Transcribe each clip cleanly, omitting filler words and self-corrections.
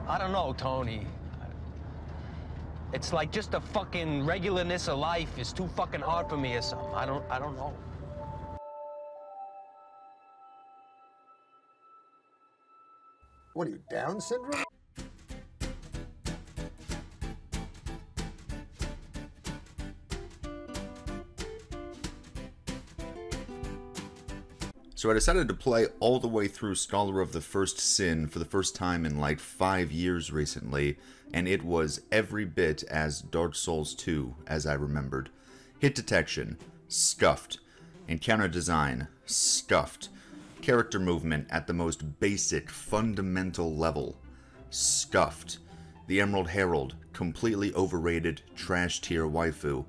I don't know, Tony. It's like just the fucking regularness of life is too fucking hard for me or something. I don't know. What are you, Down syndrome? So I decided to play all the way through Scholar of the First Sin for the first time in like 5 years recently, and it was every bit as Dark Souls 2 as I remembered. Hit detection, scuffed. Encounter design, scuffed. Character movement at the most basic, fundamental level, scuffed. The Emerald Herald, completely overrated, trash tier waifu.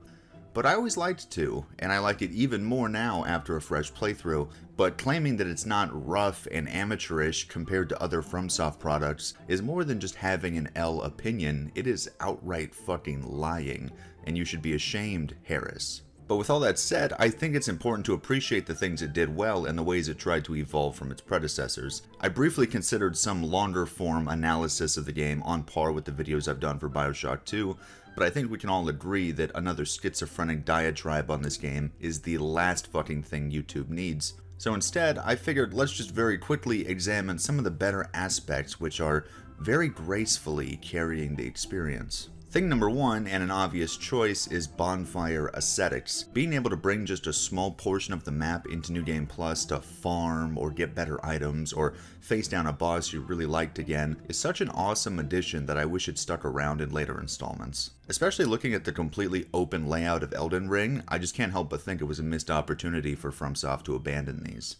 But I always liked 2, and I like it even more now after a fresh playthrough, but claiming that it's not rough and amateurish compared to other FromSoft products is more than just having an L opinion, it is outright fucking lying, and you should be ashamed, Harris. But with all that said, I think it's important to appreciate the things it did well and the ways it tried to evolve from its predecessors. I briefly considered some longer form analysis of the game on par with the videos I've done for Bioshock 2, but I think we can all agree that another schizophrenic diatribe on this game is the last fucking thing YouTube needs. So instead, I figured let's just very quickly examine some of the better aspects which are very gracefully carrying the experience. Thing number 1, and an obvious choice, is bonfire aesthetics. Being able to bring just a small portion of the map into New Game Plus to farm or get better items or face down a boss you really liked again is such an awesome addition that I wish it stuck around in later installments. Especially looking at the completely open layout of Elden Ring, I just can't help but think it was a missed opportunity for FromSoft to abandon these.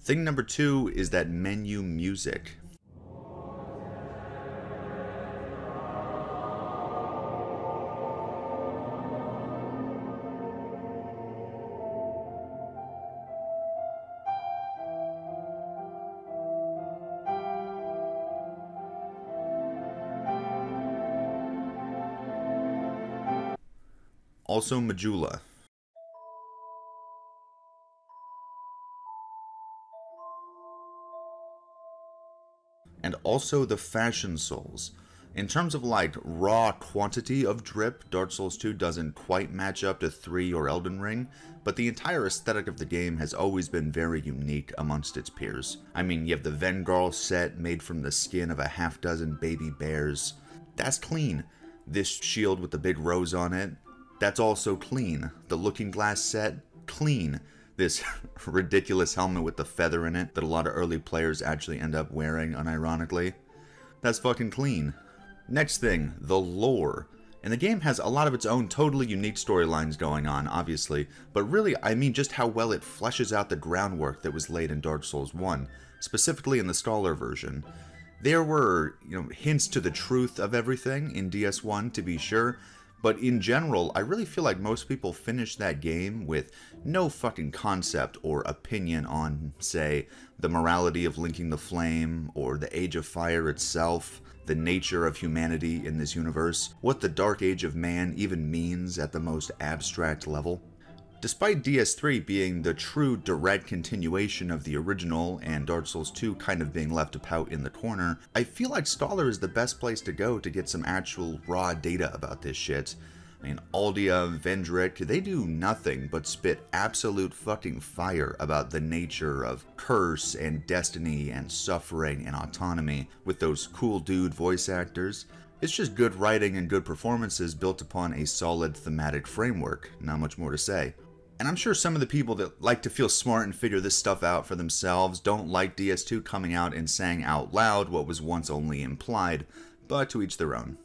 Thing number 2 is that menu music. Also Majula. And also the Fashion Souls. In terms of like raw quantity of drip, Dark Souls 2 doesn't quite match up to 3 or Elden Ring, but the entire aesthetic of the game has always been very unique amongst its peers. I mean, you have the Vengarl set made from the skin of a half-dozen baby bears. That's clean. This shield with the big rose on it, that's also clean. The Looking Glass set, clean. This ridiculous helmet with the feather in it that a lot of early players actually end up wearing unironically, that's fucking clean. Next thing, the lore. And the game has a lot of its own totally unique storylines going on, obviously, but really I mean just how well it fleshes out the groundwork that was laid in Dark Souls 1, specifically in the Scholar version. There were, hints to the truth of everything in DS1 to be sure, but in general, I really feel like most people finish that game with no fucking concept or opinion on, say, the morality of linking the flame, or the Age of Fire itself, the nature of humanity in this universe, what the Dark Age of Man even means at the most abstract level. Despite DS3 being the true direct continuation of the original and Dark Souls 2 kind of being left to pout in the corner, I feel like Scholar is the best place to go to get some actual raw data about this shit. I mean, Aldia, Vendrick, they do nothing but spit absolute fucking fire about the nature of curse and destiny and suffering and autonomy with those cool dude voice actors. It's just good writing and good performances built upon a solid thematic framework, not much more to say. And I'm sure some of the people that like to feel smart and figure this stuff out for themselves don't like DS2 coming out and saying out loud what was once only implied, but to each their own.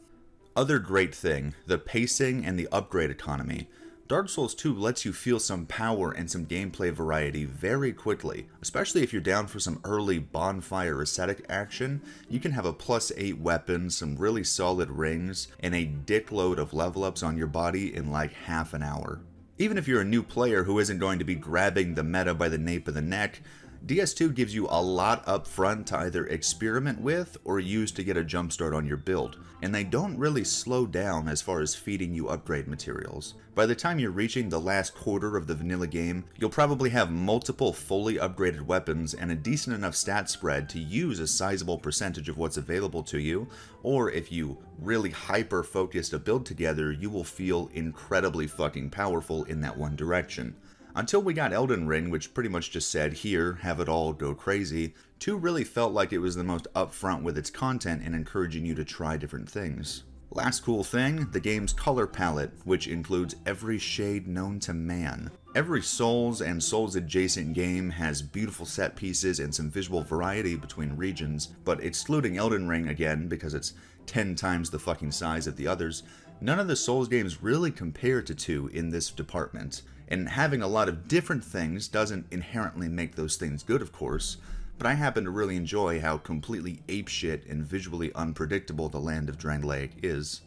Other great thing, the pacing and the upgrade economy. Dark Souls 2 lets you feel some power and some gameplay variety very quickly, especially if you're down for some early bonfire aesthetic action. You can have a +8 weapon, some really solid rings, and a dickload of level ups on your body in like half an hour. Even if you're a new player who isn't going to be grabbing the meta by the nape of the neck, DS2 gives you a lot up front to either experiment with or use to get a jumpstart on your build, and they don't really slow down as far as feeding you upgrade materials. By the time you're reaching the last quarter of the vanilla game, you'll probably have multiple fully upgraded weapons and a decent enough stat spread to use a sizable percentage of what's available to you, or if you really hyper-focused a build together, you will feel incredibly fucking powerful in that one direction. Until we got Elden Ring, which pretty much just said, here, have it all, go crazy, 2 really felt like it was the most upfront with its content and encouraging you to try different things. Last cool thing, the game's color palette, which includes every shade known to man. Every Souls and Souls adjacent game has beautiful set pieces and some visual variety between regions, but excluding Elden Ring again because it's 10 times the fucking size of the others, none of the Souls games really compare to 2 in this department. And having a lot of different things doesn't inherently make those things good, of course, but I happen to really enjoy how completely apeshit and visually unpredictable the Land of Drangleic is.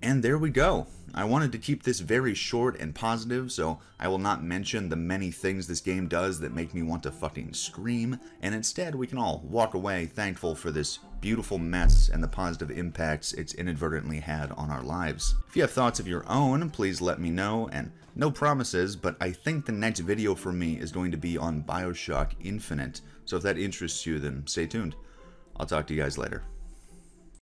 And there we go. I wanted to keep this very short and positive, so I will not mention the many things this game does that make me want to fucking scream, and instead we can all walk away thankful for this beautiful mess and the positive impacts it's inadvertently had on our lives. If you have thoughts of your own, please let me know, and no promises, but I think the next video for me is going to be on BioShock Infinite, so if that interests you, then stay tuned. I'll talk to you guys later.